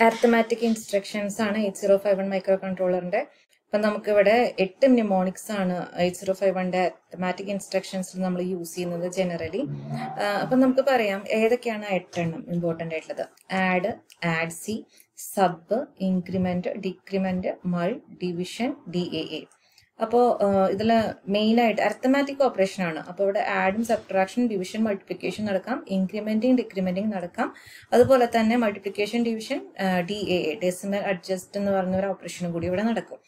Arithmetic instructions ആണ് 8051 മൈക്രോകൺട്രോളറിന്റെ. അപ്പം നമുക്കിവിടെ 8 mnemonics ആണ് 8051ന്റെ arithmetic instructions നമ്മൾ യൂസ് ചെയ്യുന്നത് ജനറലി. അപ്പം നമുക്ക് പറയാം ഏതൊക്കെയാണ് 8 എണ്ണം ഇമ്പോർട്ടൻ്റ് ആയിട്ടുള്ളത്. Add C, sub, increment, decrement, mul, division, DAA. അപ്പോൾ ഇതിൽ മെയിനായിട്ട് അരിത്തമാറ്റിക് ഓപ്പറേഷൻ ആണ്. അപ്പോൾ ഇവിടെ ആഡും സബ്ട്രാക്ഷൻ, ഡിവിഷൻ, മൾട്ടിപ്ലിക്കേഷൻ നടക്കാം, ഇൻക്രിമെന്റിങ് ഡിക്രിമെന്റിങ് നടക്കാം. അതുപോലെ തന്നെ multiplication, division, DAA decimal adjust എന്ന് പറയുന്ന ഒരു ഓപ്പറേഷനും കൂടി ഇവിടെ നടക്കും.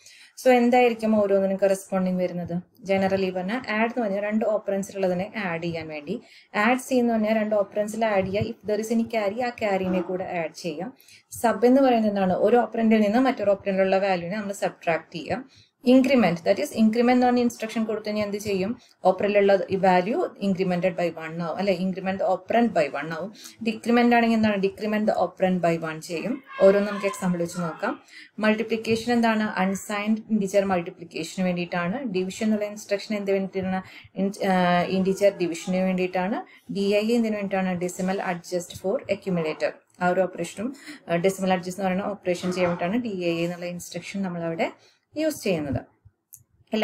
സോ എന്തായിരിക്കും ഓരോന്നിനും കറസ്പോണ്ടിങ് വരുന്നത്? ജനറലി പറഞ്ഞാൽ ആഡ് എന്ന് പറഞ്ഞാൽ 2 ഓപ്പറൻസിലുള്ളതിനെ ആഡ് ചെയ്യാൻ വേണ്ടി, ആഡ് സി എന്ന് പറഞ്ഞാൽ 2 ഓപ്പറൻസിൽ ആഡ് ചെയ്യുക. If there is any carry, ആ ക്യാരിനെ കൂടെ ആഡ് ചെയ്യാം. സബ് എന്ന് പറയുന്നത് എന്താണ്? ഒരു ഓപ്പറൻറ്റിൽ നിന്ന് മറ്റൊരു ഓപ്പറൻറ്റിലുള്ള വാല്യൂനെ നമ്മൾ സബ്ട്രാക്ട് ചെയ്യാം. ഇൻക്രിമെന്റ്, ദാറ്റ് ഈസ് ഇൻക്രിമെന്റ് എന്ന് പറഞ്ഞ ഇൻസ്ട്രക്ഷൻ കൊടുത്തു കഴിഞ്ഞാൽ എന്ത് ചെയ്യും? ഓപ്പറന്റിലുള്ള ഈ വാല്യൂ ഇൻക്രിമെന്റഡ് ബൈ 1 ആവും, അല്ലെ? ഇൻക്രിമെന്റ് ഓപ്പറന്റ് ബൈ 1 ആവും. ഡിക്രിമെന്റ് ആണെങ്കിൽ എന്താണ്? ഡിക്രിമെന്റ് ഓപ്പറന്റ് ബൈ 1 ചെയ്യും. ഓരോന്നും നമുക്ക് എക്സാമ്പിൾ വെച്ച് നോക്കാം. മൾട്ടിപ്ലിക്കേഷൻ എന്താണ്? അൺസൈൻഡ് ഇൻഡിജർ മൾട്ടിപ്ലിക്കേഷന് വേണ്ടിയിട്ടാണ്. ഡിവിഷൻ എന്നുള്ള ഇൻസ്ട്രക്ഷൻ എന്ത് വേണ്ടിയിട്ടാണ്? ഇൻഡിജർ ഡിവിഷന് വേണ്ടിയിട്ടാണ്. DIA എന്തിനു വേണ്ടിയിട്ടാണ്? Decimal adjust four accumulator. ആ ഒരു ഓപ്പറേഷനും ഡെസിമൽ അഡ്ജസ്റ്റ് എന്ന് പറയുന്ന ഓപ്പറേഷൻ ചെയ്യാൻ വേണ്ടിയിട്ടാണ് DIA എന്നുള്ള ഇൻസ്ട്രക്ഷൻ നമ്മളവിടെ യൂസ് ചെയ്യുന്നത്.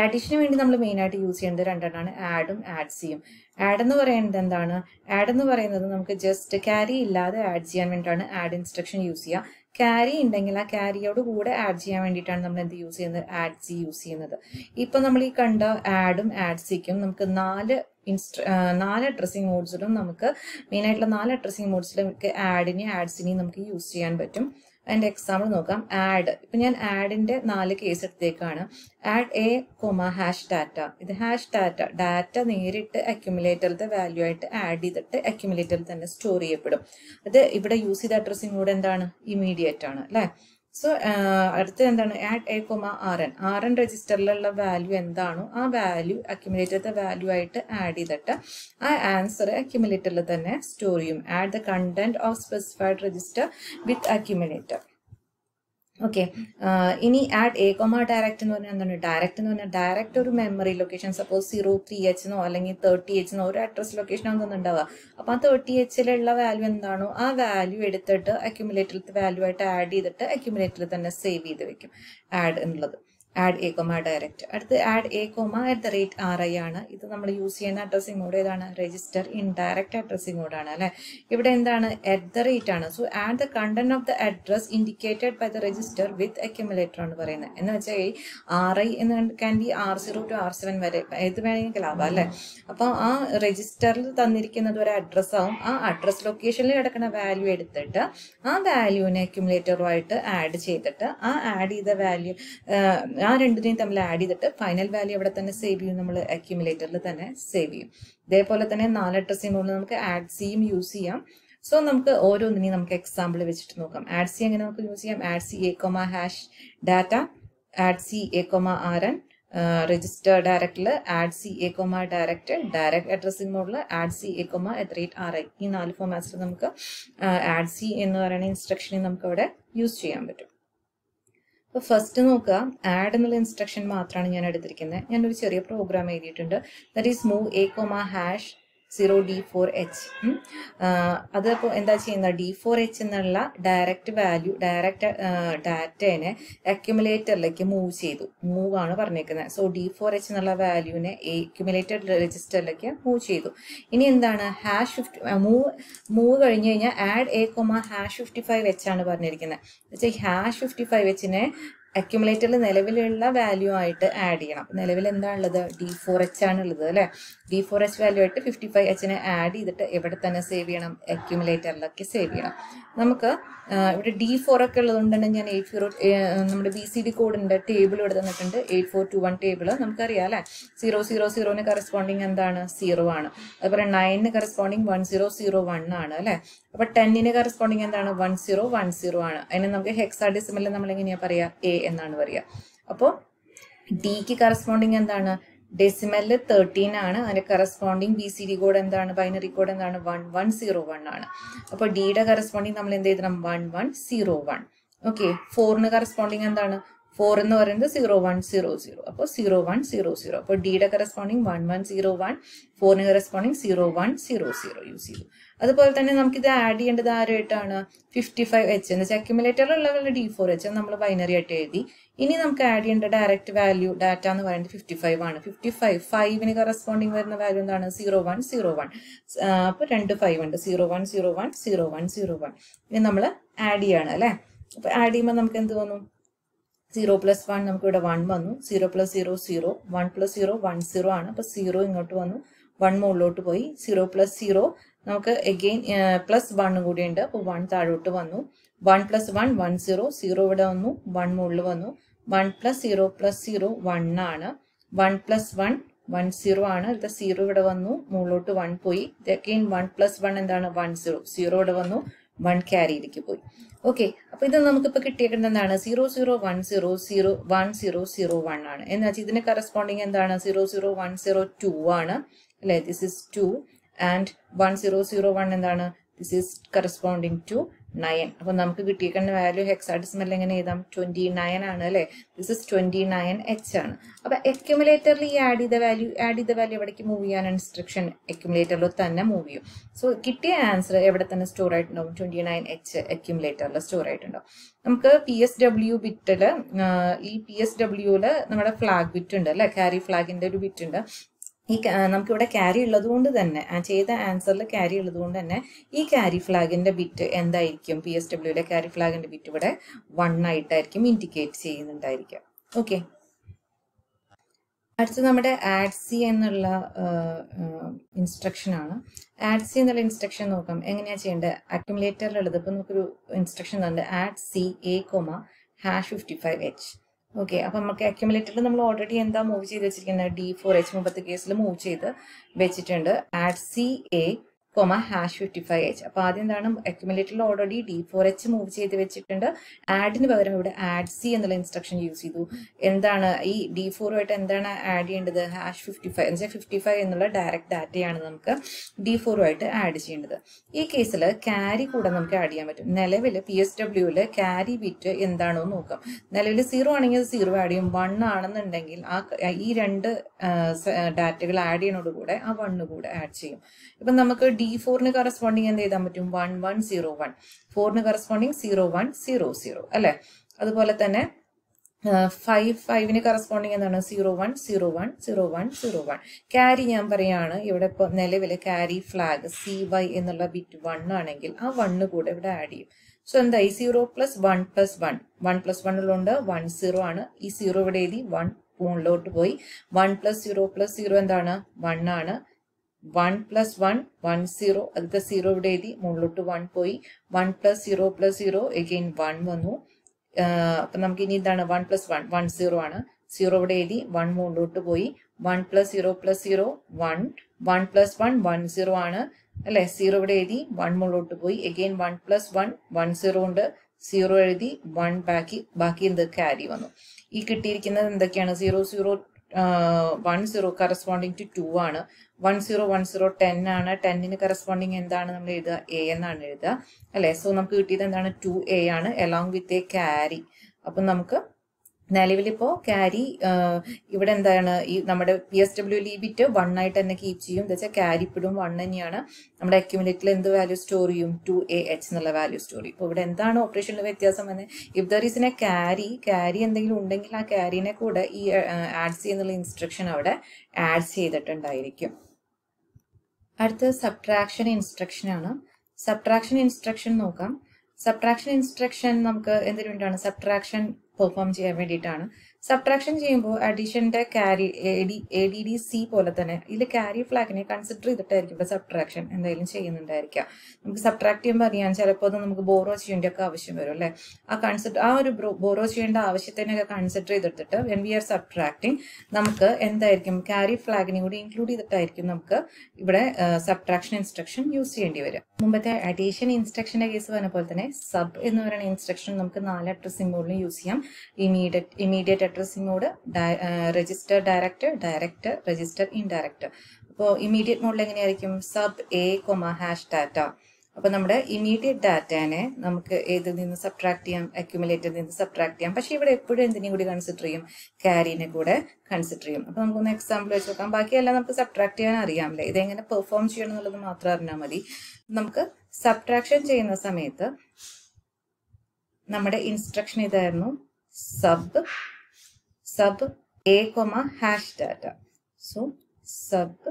അഡീഷന് വേണ്ടി നമ്മൾ മെയിനായിട്ട് യൂസ് ചെയ്യുന്നത് 2 എണ്ണമാണ്, ആഡും ആഡ് സിയും. ആഡ് എന്ന് പറയുന്നത് എന്താണ്? ആഡ് എന്ന് പറയുന്നത് നമുക്ക് ജസ്റ്റ് ക്യാരി ഇല്ലാതെ ആഡ് ചെയ്യാൻ വേണ്ടിയിട്ടാണ് ആഡ് ഇൻസ്ട്രക്ഷൻ യൂസ് ചെയ്യുക. ക്യാരി ഉണ്ടെങ്കിൽ ആ ക്യാരിയോട് കൂടെ ആഡ് ചെയ്യാൻ വേണ്ടിയിട്ടാണ് നമ്മൾ എന്ത് യൂസ് ചെയ്യുന്നത്? ആഡ് സി യൂസ് ചെയ്യുന്നത്. ഇപ്പം നമ്മൾ ഈ കണ്ട ആഡും ആഡ് സിക്കും നമുക്ക് 4 അഡ്രസ്സിംഗ് മോഡ്സിലും നമുക്ക് മെയിനായിട്ടുള്ള 4 അഡ്രസ്സിംഗ് മോഡ്സിലും നമുക്ക് ആഡിനെയും ആഡ്സിനെയും നമുക്ക് യൂസ് ചെയ്യാൻ പറ്റും. അതിൻ്റെ എക്സാമ്പിൾ നോക്കാം. ആഡ്, ഇപ്പം ഞാൻ ആഡിൻ്റെ 4 കേസ് എടുത്തേക്കാണ്. Add A comma hash data. ഇത് ഹാഷ് ഡാറ്റ നേരിട്ട് അക്യുമുലേറ്ററിലത്തെ വാല്യൂ ആയിട്ട് ആഡ് ചെയ്തിട്ട് അക്യുമുലേറ്ററിൽ തന്നെ സ്റ്റോർ ചെയ്യപ്പെടും. അത് ഇവിടെ യൂസ് ചെയ്ത അഡ്രസ്സിംഗ് മോഡ് എന്താണ്? ഇമീഡിയറ്റ് ആണ്, അല്ലേ? സോ അടുത്തത് എന്താണ്? ആഡ് എ കൊമ RN രജിസ്റ്ററിലുള്ള വാല്യൂ എന്താണോ ആ വാല്യൂ അക്യുമുലേറ്ററിലത്തെ വാല്യൂ ആയിട്ട് ആഡ് ചെയ്തിട്ട് ആ ആൻസർ അക്യുമുലേറ്ററിൽ തന്നെ സ്റ്റോർ ചെയ്യും. Add the content of specified register with accumulator. Okay, ഇനി ആഡ് എ കൊമ ഡയറക്റ്റ് എന്ന് പറഞ്ഞാൽ എന്താണ്? ഡയറക്റ്റ് എന്ന് പറഞ്ഞാൽ ഡയറക്റ്റ് ഒരു മെമ്മറി ലൊക്കേഷൻ, സപ്പോസ് 03H എന്നോ അല്ലെങ്കിൽ 30H എന്നോ ഒരു അഡ്രസ് ലൊക്കേഷൻ ആണെന്ന് ഉണ്ടാവുക. അപ്പോൾ ആ 30Hലുള്ള വാല്യൂ എന്താണോ ആ വാല്യൂ എടുത്തിട്ട് അക്യുമുലേറ്ററിലത്തെ വാല്യൂ ആയിട്ട് ആഡ് ചെയ്തിട്ട് അക്യുമുലേറ്ററിൽ തന്നെ സേവ് ചെയ്ത് വെക്കും ആഡ് എന്നുള്ളത്. Add A comma direct. അടുത്ത് ആഡ് എ കൊമ @RI ആണ്. ഇത് നമ്മൾ യൂസ് ചെയ്യുന്ന അഡ്രസ്സിംഗ് മോഡ് ഏതാണ്? രജിസ്റ്റർ ഇൻഡയറക്റ്റ് അഡ്രസ്സിംഗ് മോഡാണ്, അല്ലെ? ഇവിടെ എന്താണ്? @ ആണ്. So add the content of the address indicated by the register with accumulator ആണ് പറയുന്നത്. എന്ന് വെച്ചാൽ ഈ RI എന്ന് can be R0 to R7 വരെ ഏത് വേണമെങ്കിൽ ആവാം, അല്ലെ? അപ്പോൾ ആ രജിസ്റ്ററിൽ തന്നിരിക്കുന്നത് ഒരു അഡ്രസ് ആവും. ആ അഡ്രസ് ലൊക്കേഷനിൽ കിടക്കുന്ന വാല്യൂ എടുത്തിട്ട് ആ വാല്യൂവിനെ അക്യുമുലേറ്ററുമായിട്ട് ആഡ് ചെയ്തിട്ട് ആ ആഡ് ചെയ്ത വാല്യൂ ആ രണ്ടിനെയും തമ്മിൽ ആഡ് ചെയ്തിട്ട് ഫൈനൽ വാല്യൂ അവിടെ തന്നെ സേവ് ചെയ്യും. നമ്മൾ അക്യുമുലേറ്ററിൽ തന്നെ സേവ് ചെയ്യും. ഇതേപോലെ തന്നെ 4 അഡ്രസ്സിംഗ് മോഡിൽ നമുക്ക് ആഡ് സിയും യൂസ് ചെയ്യാം. സോ നമുക്ക് ഓരോന്നിനെയും നമുക്ക് എക്സാമ്പിൾ വെച്ചിട്ട് നോക്കാം. ആഡ് സി എങ്ങനെ നമുക്ക് യൂസ് ചെയ്യാം? Add C A comma hash data, add C A comma RN register ഡയറക്റ്റിൽ, add C A comma direct addressing മോഡിൽ, add C A comma @RI. ഈ 4 ഫോമാറ്റ്സിൽ നമുക്ക് ആഡ് സി എന്ന് പറയുന്ന ഇൻസ്ട്രക്ഷനെ നമുക്ക് അവിടെ യൂസ് ചെയ്യാൻ പറ്റും. അപ്പോൾ ഫസ്റ്റ് നോക്കുക, ആഡ് എന്നുള്ള ഇൻസ്ട്രക്ഷൻ മാത്രമാണ് ഞാൻ എടുത്തിരിക്കുന്നത്. ഞാനൊരു ചെറിയ പ്രോഗ്രാം എഴുതിയിട്ടുണ്ട്. That is move A comma hash 0D4H. അതിപ്പോൾ എന്താ ചെയ്യുന്നത്? D4H എന്നുള്ള ഡയറക്റ്റ് വാല്യൂ ഡാറ്റേനെ അക്യുമുലേറ്ററിലേക്ക് മൂവ് ചെയ്തു. മൂവ് ആണ് പറഞ്ഞേക്കുന്നത്. സോ D4H എന്നുള്ള വാല്യൂവിനെ അക്യുമുലേറ്റഡ് രജിസ്റ്ററിലേക്ക് മൂവ് ചെയ്തു. ഇനി എന്താണ്? മൂവ് കഴിഞ്ഞ് കഴിഞ്ഞാൽ add A comma hash 55H ആണ് പറഞ്ഞിരിക്കുന്നത്. വെച്ചാൽ ഹാഷ് 55Hനെ അക്യുമുലേറ്ററിൽ നിലവിലുള്ള വാല്യൂ ആയിട്ട് ആഡ് ചെയ്യണം. നിലവിൽ എന്താണുള്ളത്? D4H ആണുള്ളത്, അല്ലെ? D4H വാല്യൂ ആയിട്ട് 55Hനെ ആഡ് ചെയ്തിട്ട് എവിടെ തന്നെ സേവ് ചെയ്യണം? അക്യുമുലേറ്ററിലൊക്കെ സേവ് ചെയ്യണം. നമുക്ക് ഇവിടെ D4 ഒക്കെ ഉള്ളതുകൊണ്ട് തന്നെ ഞാൻ 80 നമ്മുടെ BCD കോഡിന്റെ ടേബിൾ ഇവിടെ തന്നിട്ടുണ്ട്. 8421 ടേബിൾ നമുക്കറിയാം, അല്ലെ? 000ന് കറസ്പോണ്ടിങ് എന്താണ്? 0 ആണ്. അതുപോലെ 9ന് കറസ്പോണ്ടിങ് 1001 ആണ്, അല്ലെ? അപ്പൊ 10ന് കറസ്പോണ്ടിങ് എന്താണ്? 1010 ആണ്. അതിന് നമുക്ക് ഹെക്സാഡെസിമലിൽ നമ്മൾ എങ്ങനെയാ പറയാ? A എന്നാണ് പറയുക. അപ്പോൾ ഡിക്ക് കറസ്പോണ്ടിങ് എന്താണ്? ഡെസിമലിൽ 13 ആണ്. അതിന്റെ കറസ്പോണ്ടിങ് BCD കോഡ് എന്താണ്? ബൈനറി കോഡ് എന്താണ്? 1101 ആണ്. അപ്പോൾ ഡിയുടെ കറസ്പോണ്ടിങ് നമ്മൾ എന്ത് എഴുതണം? 1101. ഓക്കെ, 4ന് കറസ്പോണ്ടിങ് എന്താണ്? 4 എന്ന് പറയുന്നത് 0100. അപ്പോൾ 0100. അപ്പോൾ ഡിയുടെ കറസ്പോണ്ടിങ് 1101, 4ന് കറസ്പോണ്ടിങ് 0100 യൂസ് ചെയ്തു. അതുപോലെ തന്നെ നമുക്കിത് ആഡ് ചെയ്യേണ്ടത് ആരുമായിട്ടാണ് 55H എന്ന് വെച്ചാൽ അക്യുമുലേറ്ററിലുള്ള D4H നമ്മൾ ബൈനറി ആയിട്ട് എഴുതി. ഇനി നമുക്ക് ആഡ് ചെയ്യേണ്ട ഡയറക്റ്റ് വാല്യൂ ഡാറ്റ എന്ന് പറയുന്നത് 55 ആണ്. 5ന് കറസ്പോണ്ടിങ് വരുന്ന വാല്യൂ എന്താണ് 0101. അപ്പോൾ 2 5 ഉണ്ട്, 0101 0101. ഇനി നമ്മൾ ആഡ് ചെയ്യാണ് അല്ലേ. അപ്പോൾ ആഡ് ചെയ്യുമ്പോൾ നമുക്ക് എന്ത് വന്നു 0 + 1 നമുക്ക് ഇവിടെ 1 വന്നു, 0 + 0 0, 1 + 0 1 0 ആണ്. അപ്പോൾ 0 ഇങ്ങോട്ട് വന്നു, 1 മുകളിലോട്ട് പോയി, 0 + 0 നമുക്ക് അഗെയിൻ +1 കൂടി ഉണ്ട്. അപ്പോൾ 1 താഴോട്ട് വന്നു, 1 + 1 1 0, 0 ഇവിടെ വന്നു, 1 മുകളിൽ വന്നു, 1 + 0 + 0 1 ആണ്, 1 + 1 1 0 ആണ്. ഇത് 0 ഇവിടെ വന്നു, മുകളിലോട്ട് 1 പോയി, അഗെയിൻ 1 + 1 എന്താണ് 1 0, 0 ഇവിടെ വന്നു, 1 ക്യാരിയിലേക്ക് പോയി. ഓക്കെ, അപ്പൊ ഇത് നമുക്കിപ്പോൾ കിട്ടിയേക്കുന്നത് എന്താണ് 00100101 ആണ്. എന്ന് വെച്ചാൽ ഇതിന് കറസ്പോണ്ടിങ് എന്താണ് 00102 ആണ് അല്ലെ. ദിസ് ഇസ് 2 ആൻഡ് 1001 എന്താണ് ദിസ് ഈസ് കറസ്പോണ്ടിങ് ടു 9. അപ്പൊ നമുക്ക് കിട്ടിയേക്കുന്ന വാല്യൂ ഹെക്സാഡെസിമൽ എങ്ങനെ എഴുതാം 29 ആണ് അല്ലെ. ദിസ് ഇസ് 29H ആണ്. അപ്പൊ അക്യുമുലേറ്ററിൽ ഈ ആഡ് ചെയ്ത വാല്യൂ എവിടേക്ക് മൂവ് ചെയ്യാൻ ഇൻസ്ട്രക്ഷൻ അക്യുമുലേറ്ററിൽ തന്നെ മൂവ് ചെയ്യും. സോ കിട്ടിയ ആൻസർ എവിടെ തന്നെ സ്റ്റോർ ആയിട്ടുണ്ടാവും 29H അക്യുമുലേറ്ററിൽ സ്റ്റോർ ആയിട്ടുണ്ടാവും. നമുക്ക് PSW ബിറ്റില് ഈ PSWല് നമ്മുടെ ഫ്ലാഗ് ബിറ്റ് ഉണ്ട് അല്ലെ, ക്യാരി ഫ്ലാഗിന്റെ ഒരു ബിറ്റ് ഉണ്ട്. ഈ നമുക്കിവിടെ ക്യാരി ഉള്ളത് കൊണ്ട് തന്നെ ചെയ്ത ആൻസറിൽ ക്യാരി ഉള്ളത് കൊണ്ട് തന്നെ ഈ ക്യാരി ഫ്ലാഗിന്റെ ബിറ്റ് എന്തായിരിക്കും PSWയുടെ ക്യാരി ഫ്ലാഗിന്റെ ബിറ്റ് ഇവിടെ 1 ആയിട്ടായിരിക്കും ഇൻഡിക്കേറ്റ് ചെയ്യുന്നുണ്ടായിരിക്കാം. ഓക്കെ, അടുത്ത് നമ്മുടെ ആഡ് സി എന്നുള്ള ഇൻസ്ട്രക്ഷൻ ആണ്. ആഡ് സി എന്നുള്ള ഇൻസ്ട്രക്ഷൻ നോക്കാം എങ്ങനെയാണ് ചെയ്യേണ്ടത്. അക്യുമുലേറ്ററിലുള്ളത് ഇപ്പം നമുക്കൊരു ഇൻസ്ട്രക്ഷൻ ഉണ്ട് add C A, #55H. Okay, അപ്പൊ നമുക്ക് അക്യുമുലേറ്ററിൽ നമ്മൾ ഓൾറെഡി എന്താ മൂവ് ചെയ്ത് വെച്ചിരിക്കുന്നത് D4H മുമ്പത്തെ കേസിൽ മൂവ് ചെയ്ത് വെച്ചിട്ടുണ്ട്. Add C A, #55H. അപ്പൊ ആദ്യം എന്താണ് അക്യുമുലേറ്ററിൽ ഓൾറെഡി D4H മൂവ് ചെയ്ത് വെച്ചിട്ടുണ്ട്. ആഡിന് പകരം ഇവിടെ ആഡ് സി എന്നുള്ള ഇൻസ്ട്രക്ഷൻ യൂസ് ചെയ്തു. എന്താണ് ഈ D4 എന്താണ് ആഡ് ചെയ്യേണ്ടത് #55 എന്ന് വെച്ചാൽ 55 എന്നുള്ള ഡയറക്റ്റ് ഡാറ്റയാണ് നമുക്ക് D4 ആഡ് ചെയ്യേണ്ടത്. ഈ കേസിൽ ക്യാരി കൂടെ നമുക്ക് ആഡ് ചെയ്യാൻ പറ്റും. നിലവിൽ PSWല് ക്യാരി ബിറ്റ് എന്താണോ നോക്കാം. നിലവിൽ 0 ആണെങ്കിൽ 0 ആഡ് ചെയ്യും, 1 ആണെന്നുണ്ടെങ്കിൽ ഈ 2 ഡാറ്റകൾ ആഡ് ചെയ്യുന്നതോടുകൂടെ ആ 1 കൂടെ ആഡ് ചെയ്യും. ഇപ്പം നമുക്ക് D4ന് കറസ്പോണ്ടിങ് എന്ത് ചെയ്താൻ പറ്റും 1101, 4ന് കറസ്പോണ്ടിങ് 0100 അല്ലെ. അതുപോലെ തന്നെ 5ന് കറസ്പോണ്ടിങ് എന്താണ് 01010101. ക്യാരി ഞാൻ പറയാണ് ഇവിടെ ഇപ്പോൾ നിലവിൽ ക്യാരി ഫ്ലാഗ് CY എന്നുള്ള ബിറ്റ് 1 ആണെങ്കിൽ ആ 1 കൂടെ ഇവിടെ ആഡ് ചെയ്യും. സോ എന്തായി 0 + 1 + 1 1 + 1 ഉള്ളതുകൊണ്ട് 10 ആണ്. ഈ 0 ഇവിടെ എഴുതി 1 മുകളിലോട്ട് പോയി, 1 + 0 + 0 എന്താണ് 1 ആണ്. 1 + 1 1 0, അതിന്റെ 0 ഇവിടെ എഴുതി മുകളിലോട്ട് 1 പോയി, 1 + 0 + 0 അഗെയിൻ 1 വന്നു. അപ്പൊ നമുക്ക് ഇനി എന്താണ് 1 + 1 1 0 ആണ്. 0 ഇവിടെ എഴുതി 1 മുകളിലോട്ട് പോയി, 1 + 0 + 0 1, 1 + 1 1 0 ആണ് അല്ലെ. 0 ഇവിടെ എഴുതി 1 മുകളിലോട്ട് പോയി, അഗെയിൻ 1 + 1 1 0 ഉണ്ട്, 0 എഴുതി 1 ബാക്കി എന്ത് ക്യാരി വന്നു. ഈ കിട്ടിയിരിക്കുന്നത് എന്തൊക്കെയാണ് 0010 കറസ്പോണ്ടിങ് ടു 2 ആണ്. 1010 10 ആണ്. 10ന് കറസ്പോണ്ടിങ് എന്താണ് നമ്മൾ എഴുതുക A എന്നാണ് എഴുതുക അല്ലെ. സോ നമുക്ക് കിട്ടിയത് എന്താണ് 2A ആണ് അലോങ് വിത്ത് എ ക്യാരി. അപ്പം നമുക്ക് നിലവിലിപ്പോ ക്യാരി ഇവിടെ എന്താണ് ഈ നമ്മുടെ PSW ബിറ്റ് 1 ആയിട്ട് തന്നെ കീപ്പ് ചെയ്യും. എന്താ വെച്ചാൽ ക്യാരി ഇപ്പോഴും 1 തന്നെയാണ്. നമ്മുടെ അക്യുമുലേറ്ററിൽ എന്ത് വാല്യൂ സ്റ്റോർ ചെയ്യും 2AH എന്നുള്ള വാല്യൂ സ്റ്റോർ ചെയ്യും. ഇപ്പോൾ ഇവിടെ എന്താണ് ഓപ്പറേഷനിൽ വ്യത്യാസം വന്നത് if there is A carry എന്തെങ്കിലും ഉണ്ടെങ്കിൽ ആ ക്യാരിനെ കൂടെ ഈ ആഡ് സി എന്നുള്ള ഇൻസ്ട്രക്ഷൻ അവിടെ ആഡ് ചെയ്തിട്ടുണ്ടായിരിക്കും. അടുത്തത് സബ്ട്രാക്ഷൻ ഇൻസ്ട്രക്ഷൻ ആണ്. സബ്ട്രാക്ഷൻ ഇൻസ്ട്രക്ഷൻ നോക്കാം. സബ്ട്രാക്ഷൻ ഇൻസ്ട്രക്ഷൻ നമുക്ക് എന്തിനു വേണ്ടിയാണ് സബ്ട്രാക്ഷൻ പെർഫോം ചെയ്യാൻ വേണ്ടിയിട്ടാണ്. സബ്ട്രാക്ഷൻ ചെയ്യുമ്പോൾ അഡീഷന്റെ ക്യാരി ADDC പോലെ തന്നെ ഇതിൽ ക്യാരി ഫ്ലാഗിനെ കൺസിഡർ ചെയ്തിട്ടായിരിക്കും ഇവിടെ സബ്ട്രാക്ഷൻ എന്തായാലും ചെയ്യുന്നുണ്ടായിരിക്കാം. നമുക്ക് സബ്ട്രാക്ട് ചെയ്യുമ്പോൾ അറിയാം ചിലപ്പോൾ അത് നമുക്ക് ബോറോ ചെയ്യേണ്ടൊക്കെ ആവശ്യം വരും അല്ലെ. ആ ഒരു ബോറോ ചെയ്യേണ്ട ആവശ്യത്തിനൊക്കെ കൺസിഡർ ചെയ്തിട്ട് വെൻ വി ആർ സബ്ട്രാക്ടിങ് നമുക്ക് എന്തായിരിക്കും ക്യാരി ഫ്ലാഗിനെ കൂടി ഇൻക്ലൂഡ് ചെയ്തിട്ടായിരിക്കും നമുക്ക് ഇവിടെ സബ്ട്രാക്ഷൻ ഇൻസ്ട്രക്ഷൻ യൂസ് ചെയ്യേണ്ടി വരും. മുമ്പത്തെ അഡീഷൻ ഇൻസ്ട്രക്ഷന്റെ കേസ് പറഞ്ഞ പോലെ തന്നെ സബ് എന്ന് പറയുന്ന ഇൻസ്ട്രക്ഷൻ നമുക്ക് 4 അഡ്രസ്സിംഗ് മോഡിലും യൂസ് ചെയ്യാം. Immediate addressing mode, register direct, register indirect. അപ്പോൾ ഇമീഡിയറ്റ് മോഡിൽ എങ്ങനെയായിരിക്കും സബ് A, #data അപ്പോൾ നമ്മുടെ ഇമീഡിയറ്റ് ഡാറ്റനെ നമുക്ക് ഏതിൽ നിന്ന് സബ്ട്രാക്ട് ചെയ്യാം, അക്യുമുലേറ്ററിൽ നിന്ന് സബ്ട്രാക്ട് ചെയ്യാം. പക്ഷേ ഇവിടെ എപ്പോഴും എന്തിനെയും കൂടി കൺസിഡർ ചെയ്യും, ക്യാരിനെ കൂടെ കൺസിഡർ ചെയ്യും. അപ്പോൾ നമുക്കൊന്ന് എക്സാമ്പിൾ വെച്ച് നോക്കാം. ബാക്കിയെല്ലാം നമുക്ക് സബ്ട്രാക്ട് ചെയ്യാൻ അറിയാമല്ലേ, ഇതെങ്ങനെ പെർഫോം ചെയ്യണം എന്നുള്ളത് മാത്രം അറിഞ്ഞാൽ മതി. നമുക്ക് സബ്ട്രാക്ഷൻ ചെയ്യുന്ന സമയത്ത് നമ്മുടെ ഇൻസ്ട്രക്ഷൻ ഇതായിരുന്നു, sub A comma hash data. So sub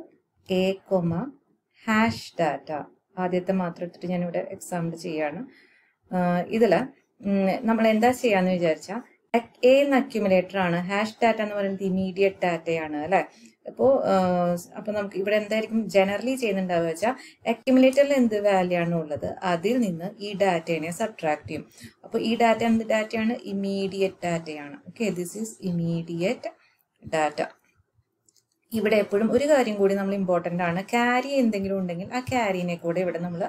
A comma hash data. ആദ്യത്തെ മാത്രം എടുത്തിട്ട് ഞാനിവിടെ എക്സാമ്പിൾ ചെയ്യാണ്. ഇതിൽ നമ്മൾ എന്താ ചെയ്യാന്ന് വിചാരിച്ചാൽ, എ എന്ന അക്യുമുലേറ്റർ ആണ്, ഹാഷ് ഡാറ്റ എന്ന് പറയുന്നത് ഇമീഡിയറ്റ് ഡാറ്റയാണ് അല്ലെ. അപ്പോൾ നമുക്ക് ഇവിടെ എന്തായിരിക്കും ജനറലി ചെയ്യുന്നുണ്ടാവുക വെച്ചാൽ, അക്യുമുലേറ്ററിൽ എന്ത് വാല്യൂ ആണ് ഉള്ളത് അതിൽ നിന്ന് ഈ ഡാറ്റയെ സബ്ട്രാക്ട് ചെയ്യും. അപ്പോൾ ഈ ഡാറ്റ എന്ത് ഡാറ്റയാണ്, ഇമീഡിയറ്റ് ഡാറ്റയാണ്. Okay, this is immediate data. ഇവിടെ എപ്പോഴും ഒരു കാര്യം കൂടി നമ്മൾ ഇമ്പോർട്ടൻ്റ് ആണ്, ക്യാരി എന്തെങ്കിലും ഉണ്ടെങ്കിൽ ആ ക്യാരിനെ കൂടെ ഇവിടെ നമ്മൾ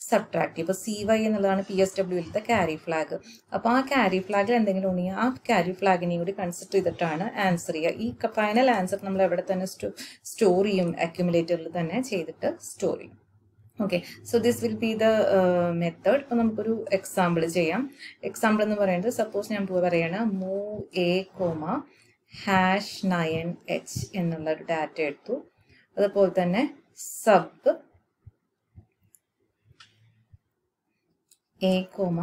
സബ്ട്രാക്ട് ചെയ്യും. ഇപ്പോൾ CY എന്നുള്ളതാണ് PSWയിലത്തെ ക്യാരി ഫ്ലാഗ്. അപ്പോൾ ആ ക്യാരി ഫ്ലാഗിൽ എന്തെങ്കിലും ഉണ്ടെങ്കിൽ ആ ക്യാരി ഫ്ലാഗിനെയും കൂടി കൺസിഡർ ചെയ്തിട്ടാണ് ആൻസർ ചെയ്യുക. ഈ ഫൈനൽ ആൻസർ നമ്മൾ എവിടെ തന്നെ സ്റ്റോർ ചെയ്യും, അക്യുമുലേറ്ററിൽ തന്നെ ചെയ്തിട്ട് സ്റ്റോർ ചെയ്യും. Okay, so this will be the method. ഇപ്പോൾ നമുക്കൊരു എക്സാമ്പിൾ ചെയ്യാം. എക്സാമ്പിൾ എന്ന് പറയുന്നത്, സപ്പോസ് ഞാൻ പറയാണ് move A comma hash 9H എന്നുള്ള ഒരു ഡാറ്റ എടുത്തു. അതുപോലെ തന്നെ sub A comma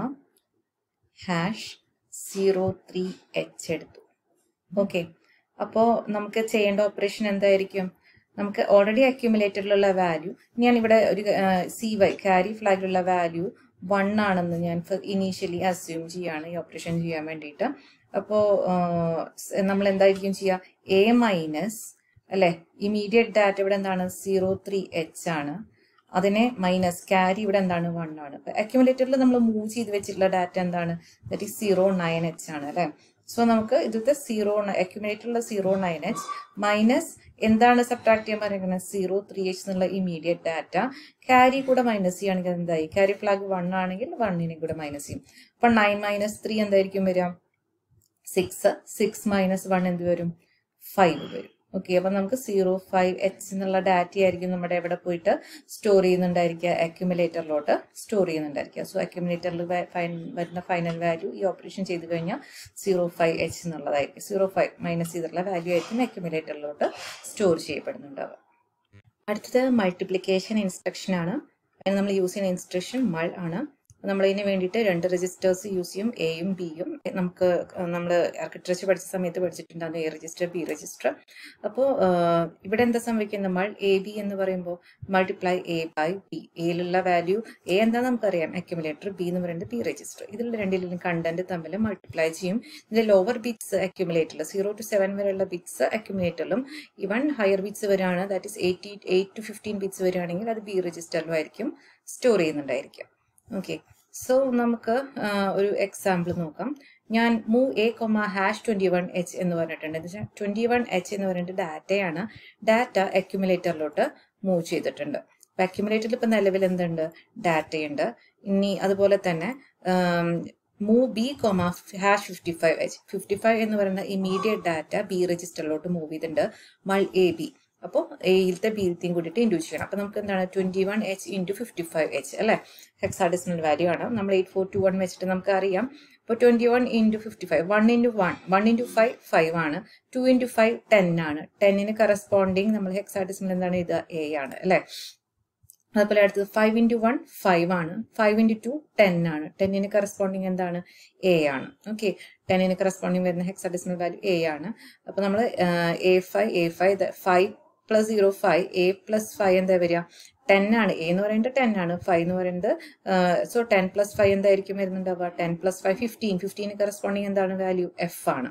hash 03H എടുത്തു. ഓക്കെ, അപ്പോൾ നമുക്ക് ചെയ്യേണ്ട ഓപ്പറേഷൻ എന്തായിരിക്കും, നമുക്ക് ഓൾറെഡി അക്യുമുലേറ്ററിലുള്ള വാല്യൂ, ഞാനിവിടെ ഒരു CY ക്യാരി ഫ്ലാഗിലുള്ള വാല്യൂ 1 ആണെന്ന് ഞാൻ ഇനീഷ്യലി അസ്യൂം ചെയ്യാണ് ഈ ഓപ്പറേഷൻ ചെയ്യാൻ വേണ്ടിയിട്ട്. അപ്പോൾ നമ്മൾ എന്തായിരിക്കും ചെയ്യുക, എ മൈനസ് അല്ലെ, ഇമീഡിയറ്റ് ഡാറ്റ ഇവിടെ എന്താണ് 03H ആണ്, അതിനെ മൈനസ് ക്യാരി ഇവിടെ എന്താണ് 1 ആണ്. അക്യുമുലേറ്ററിൽ നമ്മൾ മൂവ് ചെയ്ത് വെച്ചിട്ടുള്ള ഡാറ്റ എന്താണ്, ദാറ്റ് ഈസ് 09H ആണ് അല്ലെ. സോ നമുക്ക് ഇതിലത്തെ അക്യുമുലേറ്ററിലുള്ള 09H മൈനസ് എന്താണ് സബ്ട്രാക്ട് ചെയ്യാൻ പറയുന്നത്, 03H എന്നുള്ള ഇമീഡിയറ്റ് ഡാറ്റ. ക്യാരി കൂടെ മൈനസ് ചെയ്യുകയാണെങ്കിൽ എന്തായി, ക്യാരി ഫ്ലാഗ് 1 ആണെങ്കിൽ 1നെ കൂടെ മൈനസ് ചെയ്യും. അപ്പൊ 9 മൈനസ് 3 എന്തായിരിക്കും വരിക, 6 മൈനസ് 1 എന്ത് വരും, 5 വരും. ഓക്കെ, അപ്പൊ നമുക്ക് 05H എന്നുള്ള ഡാറ്റ ആയിരിക്കും നമ്മുടെ എവിടെ പോയിട്ട് സ്റ്റോർ ചെയ്യുന്നുണ്ടായിരിക്കുക, അക്യുമുലേറ്ററിലോട്ട് സ്റ്റോർ ചെയ്യുന്നുണ്ടായിരിക്കുക. സോ അക്യുമുലേറ്ററിൽ വരുന്ന ഫൈനൽ വാല്യൂ ഈ ഓപ്പറേഷൻ ചെയ്ത് കഴിഞ്ഞാൽ 05H എന്നുള്ളതായിരിക്കും. 05 മൈനസ് ചെയ്തിട്ടുള്ള വാല്യൂ ആയിരിക്കും അക്യുമുലേറ്ററിലോട്ട് സ്റ്റോർ ചെയ്യപ്പെടുന്നുണ്ടാവുക. അടുത്തത് മൾട്ടിപ്ലിക്കേഷൻ ഇൻസ്ട്രക്ഷൻ ആണ്. അതിന് നമ്മൾ യൂസ് ചെയ്യുന്ന ഇൻസ്ട്രക്ഷൻ മൾ ആണ്. നമ്മളതിന് വേണ്ടിയിട്ട് 2 രജിസ്റ്റേഴ്സ് യൂസ് ചെയ്യും, എയും ബിയും. നമ്മൾ ആർക്കിടെക്ചർ പഠിച്ച സമയത്ത് പഠിച്ചിട്ടുണ്ടാകും എ രജിസ്റ്റർ, ബി രജിസ്റ്റർ. അപ്പോൾ ഇവിടെ എന്താ സംഭവിക്കുന്നത്, മൾ എ ബി എന്ന് പറയുമ്പോൾ മൾട്ടിപ്ലൈ എ ബൈ ബി. എയിലുള്ള വാല്യൂ എ എന്താ നമുക്കറിയാം, അക്യുമുലേറ്റർ, ബി എന്ന് പറയുന്നത് ബി രജിസ്റ്റർ. ഇതിൽ രണ്ടിലും കണ്ടന്റ് തമ്മിൽ മൾട്ടിപ്ലൈ ചെയ്യും. ഇതിന്റെ ലോവർ ബിറ്റ്സ് അക്യുമുലേറ്ററിൽ 0 to 7 വരെയുള്ള ബിറ്റ്സ് അക്യുമുലേറ്ററിലും, ഈവൻ ഹയർ ബിറ്റ്സ് വരികയാണ്, ദാറ്റ് ഈസ് 8 to 15 ബിറ്റ്സ് വരികയാണെങ്കിൽ അത് ബി രജിസ്റ്ററിലും ആയിരിക്കും സ്റ്റോർ ചെയ്യുന്നുണ്ടായിരിക്കും. ഓക്കെ, സോ നമുക്ക് ഒരു എക്സാമ്പിൾ നോക്കാം. ഞാൻ move A comma hash 21H എന്ന് പറഞ്ഞിട്ടുണ്ട്. 21H എന്ന് പറയുന്നത് ഡാറ്റയാണ്. ഡാറ്റ അക്യുമുലേറ്ററിലോട്ട് മൂവ് ചെയ്തിട്ടുണ്ട്. അപ്പൊ അക്യുമുലേറ്ററിൽ ഇപ്പൊ നിലവിൽ എന്തുണ്ട്, ഡാറ്റയുണ്ട്. ഇനി അതുപോലെ തന്നെ move B comma hash 55H, 55 എന്ന് പറയുന്ന ഇമീഡിയറ്റ് ഡാറ്റ ബി രജിസ്റ്ററിലോട്ട് മൂവ് ചെയ്തിട്ടുണ്ട്. മൾ എ ബി, അപ്പോൾ എയിലത്തെ ബിയിലത്തെയും കൂടിയിട്ട് ഇൻഡ്യൂസ് ചെയ്യണം. അപ്പോൾ നമുക്ക് എന്താണ് 21H into 55H അല്ലെ, ഹെക്സാഡെസിമൽ വാല്യൂ ആണ്. നമ്മൾ 8421 വെച്ചിട്ട് നമുക്ക് അറിയാം. അപ്പോൾ 21 into 55, 1 into 5 5 ആണ്, 2 into 5 10 ആണ്. 10ന് കറസ്പോണ്ടിങ് നമ്മൾ ഹെക്സാഡെസിമൽ എന്താണ് ഇത് എ ആണ് അല്ലെ. അതുപോലെ അടുത്തത് 5 into 1 5 ആണ്, 5 into 2 10 ആണ്. 10ന് കറസ്പോണ്ടിങ് എന്താണ് എ ആണ്. ഓക്കെ, 10ന് കറസ്പോണ്ടിങ് വരുന്ന ഹെക്സാഡെസിമൽ വാല്യൂ എ ആണ്. അപ്പോൾ നമ്മൾ A5 5 plus 0 5, A plus 5 എന്താ വരിക, 10 ആണ്. എ എന്ന് പറയുന്നത് 10 ആണ്, 5 എന്ന് പറയുന്നത് സോ 10 plus 5 എന്തായിരിക്കും വരുന്നുണ്ടാവുക, 10 plus 5 15. 15ന് കറസ്പോണ്ടിങ് എന്താണ് വാല്യൂ, എഫ് ആണ്.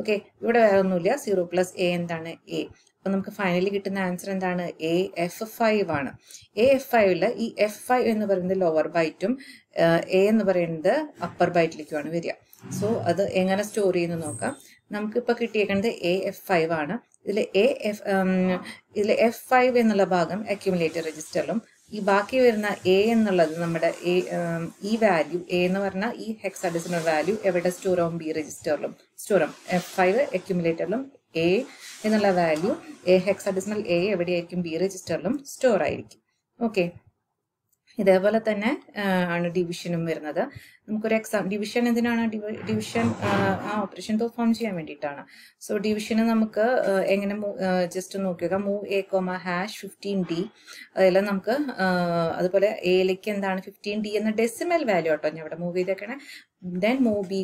ഓക്കെ, ഇവിടെ വേറെ ഒന്നുമില്ല, 0 plus A എന്താണ് എ. അപ്പൊ നമുക്ക് ഫൈനലി കിട്ടുന്ന ആൻസർ എന്താണ്, AF5 ആണ്. AF5 ഈ F5 എന്ന് പറയുന്നത് ലോവർ ബൈറ്റും എ എന്ന് പറയുന്നത് അപ്പർ ബൈറ്റിലേക്കുമാണ് വരിക. സോ അത് എങ്ങനെ സ്റ്റോർ ചെയ്യുന്നു നോക്കാം. നമുക്കിപ്പോൾ കിട്ടിയേക്കുന്നത് AF5 ആണ്. ഇതിൽ F5 എന്നുള്ള ഭാഗം അക്യുമുലേറ്റർ രജിസ്റ്ററിലും, ഈ ബാക്കി വരുന്ന എ എന്നുള്ളത് നമ്മുടെ ഈ വാല്യൂ എ എന്ന് പറഞ്ഞാൽ ഈ ഹെക്സാഡെസിമൽ വാല്യൂ എവിടെ സ്റ്റോർ ആവും, ബി രജിസ്റ്ററിലും സ്റ്റോർ ആവും. F5 അക്യുമുലേറ്ററിലും എ എന്നുള്ള വാല്യൂ ഹെക്സാഡെസിമൽ എ എവിടെയായിരിക്കും, ബി രജിസ്റ്ററിലും സ്റ്റോർ ആയിരിക്കും. ഓക്കെ, ഇതേപോലെ തന്നെ ആണ് ഡിവിഷനും വരുന്നത്. നമുക്കൊരു ഡിവിഷൻ എന്തിനാണ്? ഡിവിഷൻ ആ ഓപ്പറേഷൻ പെർഫോം ചെയ്യാൻ വേണ്ടിയിട്ടാണ്. സോ ഡിവിഷന് നമുക്ക് എങ്ങനെ ജസ്റ്റ് നോക്കുക. Move A comma hash 15D. അതിൽ നമുക്ക് അതുപോലെ എയിലേക്ക് എന്താണ് 15D എന്ന ഡെസിമൽ വാല്യൂ കേട്ടോ ഞാൻ ഇവിടെ മൂവ് ചെയ്തേക്കണേ. Then move B